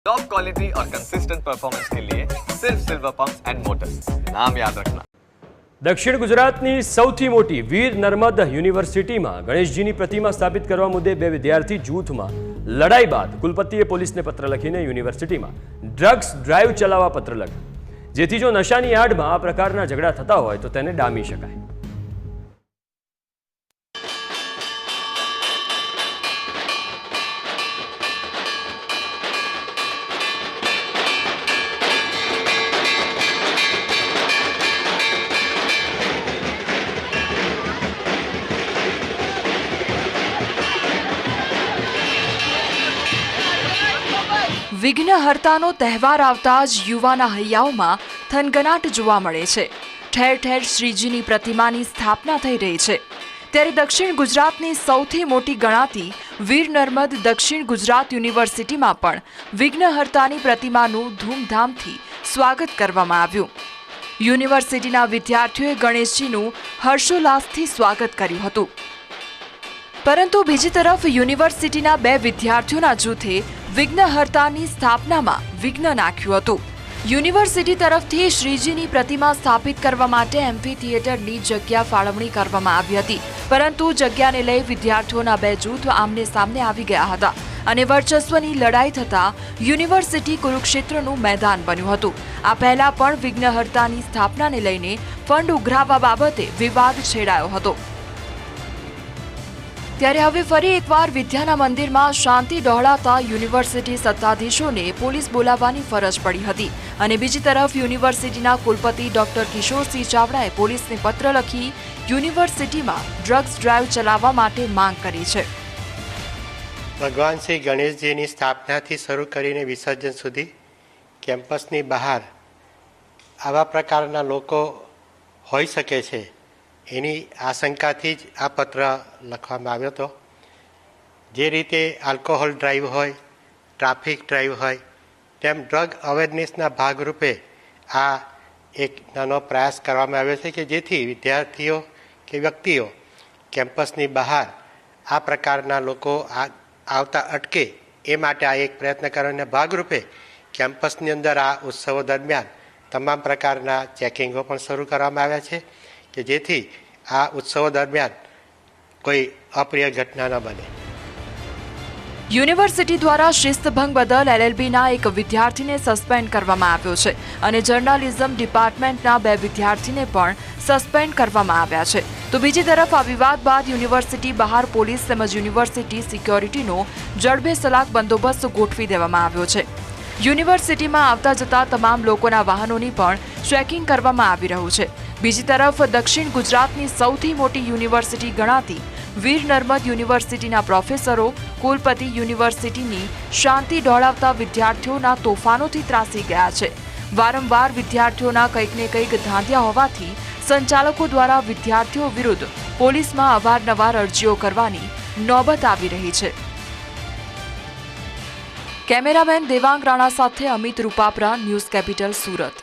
Top quality और consistent performance के लिए सिर्फ सिल्वर पंप्स एंड मोटर्स, नाम याद रखना। दक्षिण गुजरातनी सौथी मोटी वीर नर्मद यूनिवर्सिटीમાં ગણેશજીની પ્રતિમા સ્થાપિત કરવા મુદ્દે બે વિદ્યાર્થી જૂથમાં લડાઈ બાદ કુલપતિએ પોલીસને પત્ર લખીને યુનિવર્સિટીમાં ડ્રગ્સ ડ્રાઈવ ચલાવવા પત્ર લખ્યો, જેથી જો નશાની આડમાં આ પ્રકારના ઝઘડા થતા હોય તો તેને ડામી શકાય। વિઘ્નહર્તાનો તહેવાર આવતા જ યુવાના હૈયાઓમાં થનગનાટ જોવા મળે છે। ઠેર ઠેર શ્રીજીની પ્રતિમાની સ્થાપના થઈ રહી છે, ત્યારે દક્ષિણ ગુજરાતની સૌથી મોટી ગણાતી વીર નર્મદ દક્ષિણ ગુજરાત યુનિવર્સિટીમાં પણ વિઘ્નહર્તાની પ્રતિમાનું ધૂમધામથી સ્વાગત કરવામાં આવ્યું। યુનિવર્સિટીના વિદ્યાર્થીઓએ ગણેશજીનું હર્ષોલ્લાસથી સ્વાગત કર્યું હતું, પરંતુ બીજી તરફ યુનિવર્સિટીના બે વિદ્યાર્થીઓના જૂથે વિઘ્નહર્તાની સ્થાપનામાં વિઘ્ન નાખ્યું હતું। યુનિવર્સિટી તરફથી શ્રીજીની પ્રતિમા સ્થાપિત કરવા માટે એમ્ફી થિયેટરની જગ્યા ફાળવણી કરવામાં આવી હતી, પરંતુ જગ્યાને લઈ વિદ્યાર્થીઓના બે જૂથ આમને સામને આવી ગયા હતા અને વર્ચસ્વની લડાઈ થતા યુનિવર્સિટી કુરુક્ષેત્રનું મેદાન બન્યું હતું। આ પહેલા પણ વિઘ્નહર્તાની સ્થાપનાને લઈને ફંડ ઉઘરાવવા બાબતે વિવાદ છેડાયો હતો, ત્યારે હવે ફરી એકવાર વિદ્યાના મંદિરમાં શાંતિ ડહોળાતા યુનિવર્સિટી સત્તાધીશોને પોલીસ બોલાવવાની ફરજ પડી હતી અને બીજી તરફ યુનિવર્સિટીના કુલપતિ ડોક્ટર કિશોરસિંહ ચાવડાએ પોલીસને પત્ર લખી યુનિવર્સિટીમાં ડ્રગ્સ ડ્રાઈવ ચલાવવા માટે માંગ કરી છે। ભગવાન શ્રી ગણેશજીની સ્થાપનાથી શરૂ કરીને વિસર્જન સુધી કેમ્પસની બહાર આવા પ્રકારના લોકો હોઈ શકે છે, એની આશંકાથી જ આ પત્ર લખવામાં આવ્યો હતો। જે રીતે આલ્કોહોલ ડ્રાઈવ હોય, ટ્રાફિક ડ્રાઈવ હોય, તેમ ડ્રગ અવેરનેસના ભાગરૂપે આ એક નાનો પ્રયાસ કરવામાં આવ્યો છે કે જેથી વિદ્યાર્થીઓ કે વ્યક્તિઓ કેમ્પસની બહાર આ પ્રકારના લોકો આવતા અટકે, એ માટે આ એક પ્રયત્ન કરવાના ભાગરૂપે કેમ્પસની અંદર આ ઉત્સવો દરમિયાન તમામ પ્રકારના ચેકિંગો પણ શરૂ કરવામાં આવ્યા છે કે જેથી આ ઉત્સવો દરમિયાન કોઈ અપ્રિય ઘટના ન બને। યુનિવર્સિટી દ્વારા શિસ્તભંગ બદલ LLBના એક વિદ્યાર્થીને સસ્પેન્ડ કરવામાં આવ્યો છે અને જર્નલિઝમ ડિપાર્ટમેન્ટના બે વિદ્યાર્થીને પણ સસ્પેન્ડ કરવામાં આવ્યા છે। તો બીજી તરફ આ વિવાદ બાદ યુનિવર્સિટી બહાર પોલીસ તેમજ યુનિવર્સિટી સિક્યોરિટીનો જડબેસલાક બંદોબસ્ત ગોઠવી દેવામાં આવ્યો છે। યુનિવર્સિટીમાં આવતા જતા તમામ લોકોના વાહનોની પણ ચેકિંગ કરવામાં આવી રહ્યું છે। બીજી તરફ દક્ષિણ ગુજરાતની સૌથી મોટી યુનિવર્સિટી ગણાતી વીર નર્મદ યુનિવર્સિટીના પ્રોફેસરો, કુલપતિ યુનિવર્સિટીની શાંતિ ડહોળાવતા વિદ્યાર્થીઓના તોફાનોથી ત્રાસી ગયા છે। વારંવાર વિદ્યાર્થીઓના કંઈક ને કંઈક ધાંધ્યા હોવાથી સંચાલકો દ્વારા વિદ્યાર્થીઓ વિરુદ્ધ પોલીસમાં અવારનવાર અરજીઓ કરવાની નોબત આવી રહી છે। કેમેરામેન દેવાંગ રાણા સાથે અમિત રૂપાપરા, ન્યૂઝ કેપિટલ, સુરત।